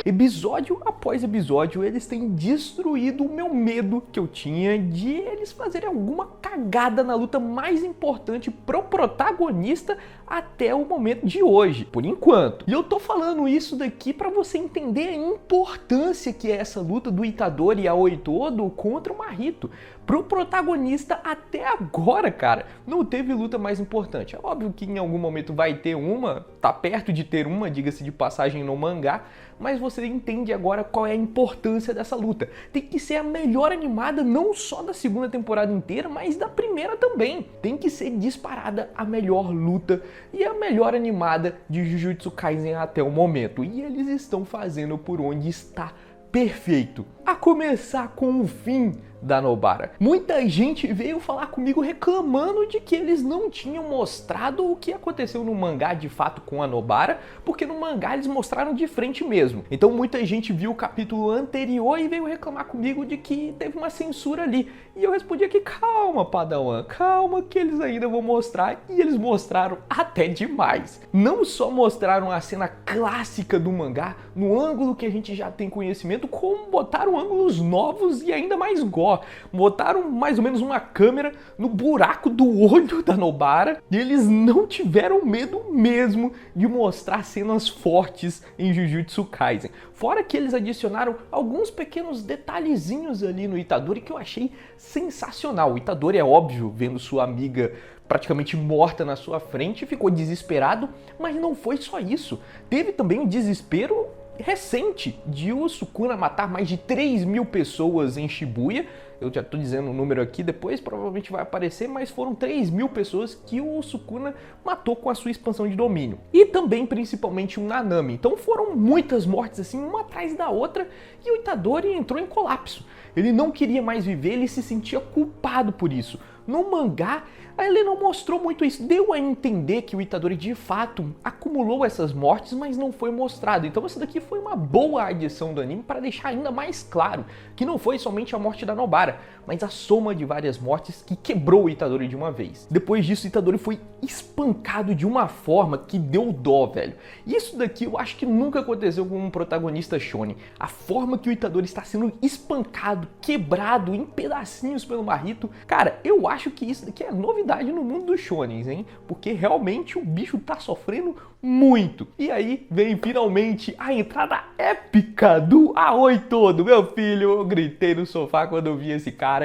Episódio após episódio, eles têm destruído o meu medo que eu tinha de eles fazerem alguma cagada na luta mais importante pro protagonista até o momento de hoje, por enquanto. E eu tô falando isso daqui pra você entender a importância que é essa luta do Itadori e Aoi Todo contra o Mahito. Pro protagonista até agora, cara, não teve luta mais importante. É óbvio que em algum momento vai ter uma, tá perto de ter uma, diga-se de passagem no mangá, mas você entende agora qual é a importância dessa luta. Tem que ser a melhor animada não só da segunda temporada inteira, mas da primeira também. Tem que ser disparada a melhor luta e a melhor animada de Jujutsu Kaisen até o momento. E eles estão fazendo por onde está perfeito. A começar com o fim da Nobara. Muita gente veio falar comigo reclamando de que eles não tinham mostrado o que aconteceu no mangá de fato com a Nobara, porque no mangá eles mostraram de frente mesmo. Então muita gente viu o capítulo anterior e veio reclamar comigo de que teve uma censura ali. E eu respondi aqui, calma, Padawan, calma que eles ainda vão mostrar. E eles mostraram até demais. Não só mostraram a cena clássica do mangá, no ângulo que a gente já tem conhecimento, como botaram ângulos novos e ainda mais gore. Botaram mais ou menos uma câmera no buraco do olho da Nobara e eles não tiveram medo mesmo de mostrar cenas fortes em Jujutsu Kaisen. Fora que eles adicionaram alguns pequenos detalhezinhos ali no Itadori que eu achei sensacional. O Itadori, é óbvio, vendo sua amiga praticamente morta na sua frente, ficou desesperado, mas não foi só isso. Teve também um desespero recente de o Sukuna matar mais de 3.000 pessoas em Shibuya. Eu já tô dizendo o número aqui, depois provavelmente vai aparecer, mas foram 3.000 pessoas que o Sukuna matou com a sua expansão de domínio. E também, principalmente, o Nanami. Então foram muitas mortes assim, uma atrás da outra, e o Itadori entrou em colapso. Ele não queria mais viver, ele se sentia culpado por isso. No mangá, ele não mostrou muito isso. Deu a entender que o Itadori de fato acumulou essas mortes, mas não foi mostrado. Então essa daqui foi uma boa adição do anime para deixar ainda mais claro que não foi somente a morte da Nobara, mas a soma de várias mortes que quebrou o Itadori de uma vez. Depois disso, o Itadori foi espancado de uma forma que deu dó, velho. Isso daqui eu acho que nunca aconteceu com um protagonista shonen. A forma que o Itadori está sendo espancado, quebrado em pedacinhos pelo Mahito. Cara, eu acho que isso daqui é novidade no mundo dos shonens, hein? Porque realmente o bicho tá sofrendo muito. E aí vem finalmente a entrada épica do Aoi Todo. Meu filho, eu gritei no sofá quando eu vi esse cara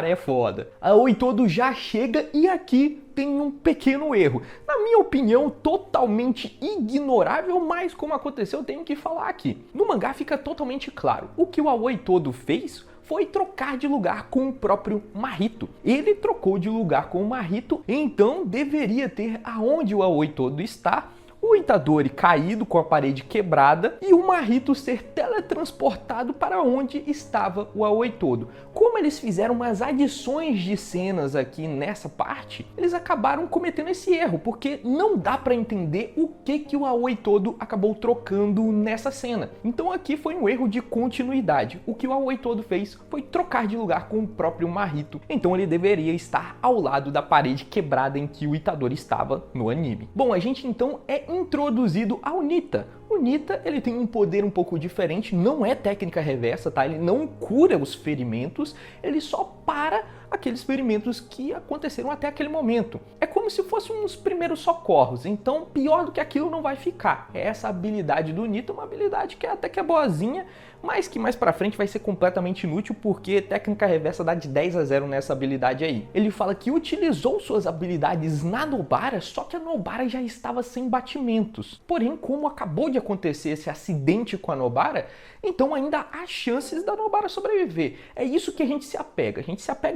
é foda. Aoi Todo já chega e aqui tem um pequeno erro. Na minha opinião, totalmente ignorável, mas como aconteceu, eu tenho que falar aqui. No mangá fica totalmente claro. O que o Aoi Todo fez foi trocar de lugar com o próprio Mahito. Ele trocou de lugar com o Mahito, então deveria ter aonde o Aoi Todo está, o Itadori caído com a parede quebrada e o Mahito ser teletransportado para onde estava o Aoi Todo. Como eles fizeram umas adições de cenas aqui nessa parte, eles acabaram cometendo esse erro, porque não dá para entender o que o Aoi Todo acabou trocando nessa cena. Então aqui foi um erro de continuidade. O que o Aoi Todo fez foi trocar de lugar com o próprio Mahito. Então ele deveria estar ao lado da parede quebrada em que o Itadori estava no anime. Bom, a gente então é introduzido ao Nita. O Nita, ele tem um poder um pouco diferente, não é técnica reversa, tá? Ele não cura os ferimentos, ele só para aqueles ferimentos que aconteceram até aquele momento. É como se fossem uns primeiros socorros, então pior do que aquilo não vai ficar. Essa habilidade do Nita é uma habilidade que até que é boazinha, mas que mais pra frente vai ser completamente inútil, porque técnica reversa dá de 10-0 nessa habilidade aí. Ele fala que utilizou suas habilidades na Nobara, só que a Nobara já estava sem batimentos. Porém, como acabou de acontecer esse acidente com a Nobara, então ainda há chances da Nobara sobreviver. É isso que a gente se apega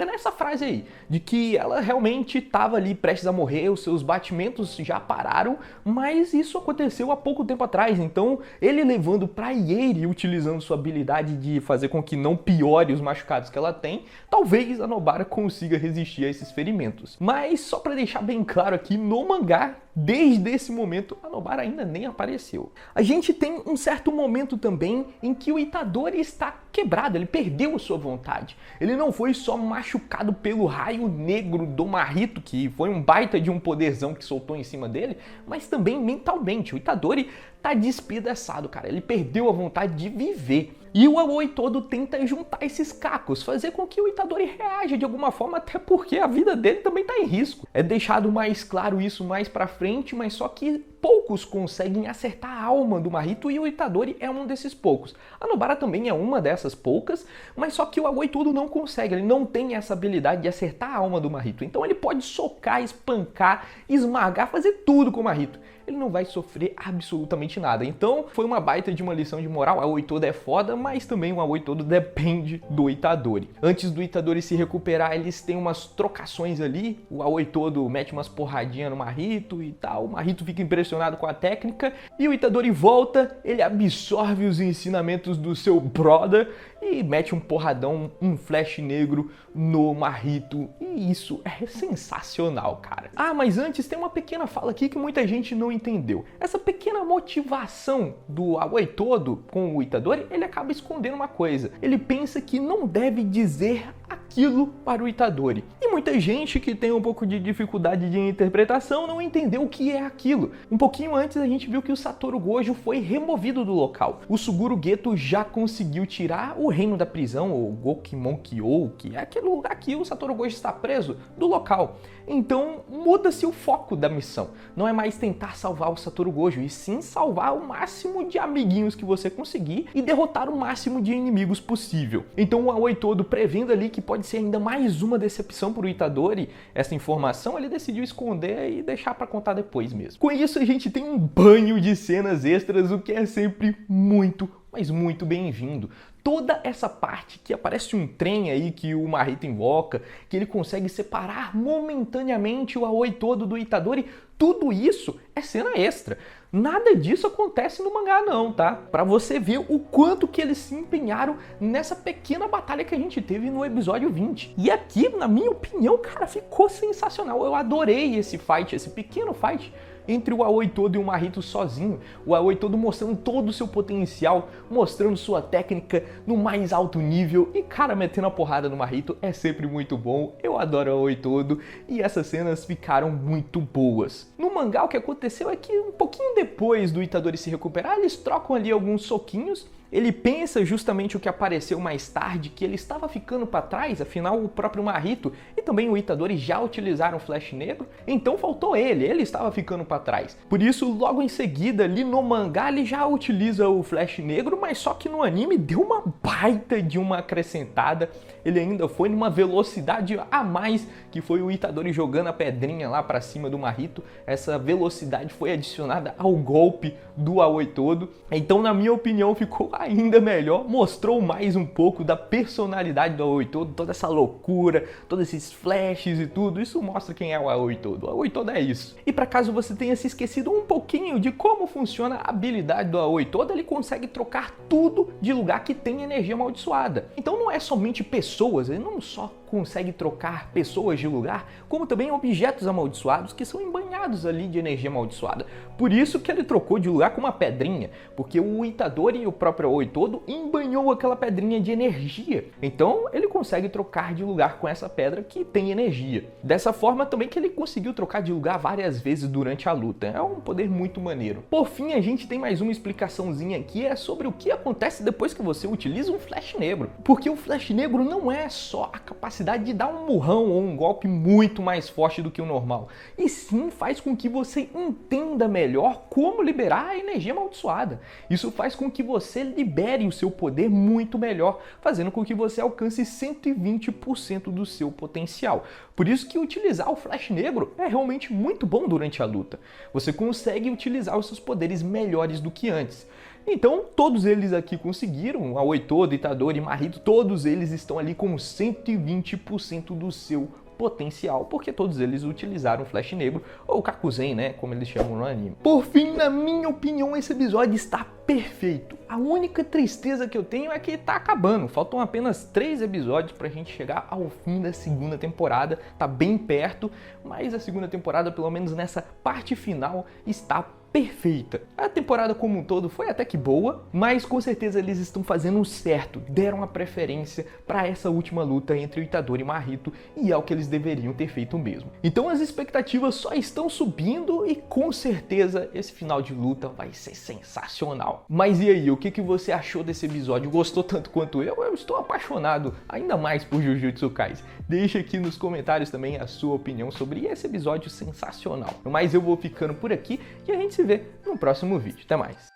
nessa frase aí, de que ela realmente estava ali prestes a morrer, os seus batimentos já pararam, mas isso aconteceu há pouco tempo atrás, então ele levando pra Ieiri, utilizando sua habilidade de fazer com que não piore os machucados que ela tem, talvez a Nobara consiga resistir a esses ferimentos. Mas só pra deixar bem claro aqui, no mangá, desde esse momento, a Nobara ainda nem apareceu. A gente tem um certo momento também em que o Itadori está quebrado, ele perdeu a sua vontade. Ele não foi só machucado sufocado pelo raio negro do Mahito, que foi um baita de um poderzão que soltou em cima dele, mas também mentalmente. O Itadori tá despedaçado, cara. Ele perdeu a vontade de viver. E o Aoi todo tenta juntar esses cacos, fazer com que o Itadori reaja de alguma forma, até porque a vida dele também tá em risco. É deixado mais claro isso mais pra frente, mas só que poucos conseguem acertar a alma do Mahito e o Itadori é um desses poucos. A Nobara também é uma dessas poucas, mas só que o Aoi todo não consegue, ele não tem essa habilidade de acertar a alma do Mahito. Então ele pode socar, espancar, esmagar, fazer tudo com o Mahito. Ele não vai sofrer absolutamente nada. Então foi uma baita de uma lição de moral. O Aoi todo é foda, mas também o Aoi todo depende do Itadori. Antes do Itadori se recuperar, eles têm umas trocações ali. O Aoi todo mete umas porradinhas no Mahito e tal. O Mahito fica impressionado com a técnica e o Itadori volta, ele absorve os ensinamentos do seu brother e mete um porradão, um flash negro no Mahito. E isso é sensacional, cara. Ah, mas antes tem uma pequena fala aqui que muita gente não entendeu. Essa pequena motivação do Aoi todo com o Itadori, ele acaba escondendo uma coisa. Ele pensa que não deve dizer aquilo para o Itadori. E muita gente que tem um pouco de dificuldade de interpretação não entendeu o que é aquilo. Um pouquinho antes a gente viu que o Satoru Gojo foi removido do local. O Suguru Geto já conseguiu tirar o reino da prisão, ou Gokimonkyo, que é aquele lugar que o Satoru Gojo está preso, do local. Então muda-se o foco da missão. Não é mais tentar salvar o Satoru Gojo, e sim salvar o máximo de amiguinhos que você conseguir e derrotar o máximo de inimigos possível. Então o Aoi todo, prevendo ali que pode ser ainda mais uma decepção para o Itadori, essa informação ele decidiu esconder e deixar para contar depois mesmo. Com isso a gente tem um banho de cenas extras, o que é sempre muito, mas muito bem-vindo. Toda essa parte que aparece um trem aí que o Mahito invoca, que ele consegue separar momentaneamente o Aoi todo do Itadori, tudo isso é cena extra. Nada disso acontece no mangá não, tá? Pra você ver o quanto que eles se empenharam nessa pequena batalha que a gente teve no episódio 20. E aqui, na minha opinião, cara, ficou sensacional. Eu adorei esse fight, esse pequeno fight entre o Aoi todo e o Mahito sozinho. O Aoi todo mostrando todo o seu potencial, mostrando sua técnica no mais alto nível e, cara, metendo a porrada no Mahito é sempre muito bom. Eu adoro o Aoi todo e essas cenas ficaram muito boas. No mangá o que aconteceu é que um pouquinho depois do Itadori se recuperar, eles trocam ali alguns soquinhos. Ele pensa justamente o que apareceu mais tarde, que ele estava ficando para trás, afinal o próprio Mahito e também o Itadori já utilizaram o Flash Negro, então faltou ele estava ficando para trás. Por isso, logo em seguida, ali no mangá, ele já utiliza o Flash Negro, mas só que no anime deu uma baita de uma acrescentada, ele ainda foi numa velocidade a mais, que foi o Itadori jogando a pedrinha lá para cima do Mahito, essa velocidade foi adicionada ao golpe do Aoi todo, então na minha opinião ficou ainda melhor, mostrou mais um pouco da personalidade do Aoi todo, toda essa loucura, todos esses flashes e tudo, isso mostra quem é o Aoi todo. O Aoi todo é isso. E para caso você tenha se esquecido um pouquinho de como funciona a habilidade do Aoi todo, ele consegue trocar tudo de lugar que tem energia amaldiçoada. Então não é somente pessoas, ele não só consegue trocar pessoas de lugar, como também objetos amaldiçoados que são embanhados ali de energia amaldiçoada. Por isso que ele trocou de lugar com uma pedrinha, porque o Itadori e o próprio Aoi todo embanhou aquela pedrinha de energia. Então ele consegue trocar de lugar com essa pedra que tem energia. Dessa forma também que ele conseguiu trocar de lugar várias vezes durante a luta. É um poder muito maneiro. Por fim, a gente tem mais uma explicaçãozinha aqui, é sobre o que acontece depois que você utiliza um Flash Negro. Porque o Flash Negro não é só a capacidade de dar um murrão ou um golpe muito mais forte do que o normal, e sim faz com que você entenda melhor como liberar a energia amaldiçoada. Isso faz com que você libere o seu poder muito melhor, fazendo com que você alcance 120% do seu potencial. Por isso que utilizar o Flash Negro é realmente muito bom durante a luta. Você consegue utilizar os seus poderes melhores do que antes. Então, todos eles aqui conseguiram, Aoi todo, Itadori e Mahito, todos eles estão ali com 120% do seu potencial, porque todos eles utilizaram o Flash Negro, ou Kakuzen, né, como eles chamam no anime. Por fim, na minha opinião, esse episódio está perfeito. A única tristeza que eu tenho é que tá acabando, faltam apenas 3 episódios pra gente chegar ao fim da segunda temporada, tá bem perto, mas a segunda temporada, pelo menos nessa parte final, está perfeita. A temporada como um todo foi até que boa, mas com certeza eles estão fazendo o certo, deram a preferência para essa última luta entre o Itadori e Mahito, e é o que eles deveriam ter feito mesmo. Então as expectativas só estão subindo e com certeza esse final de luta vai ser sensacional. Mas e aí, o que você achou desse episódio? Gostou tanto quanto eu? Eu estou apaixonado ainda mais por Jujutsu Kaisen. Deixa aqui nos comentários também a sua opinião sobre esse episódio sensacional. Mas eu vou ficando por aqui e a gente se vê no próximo vídeo. Até mais!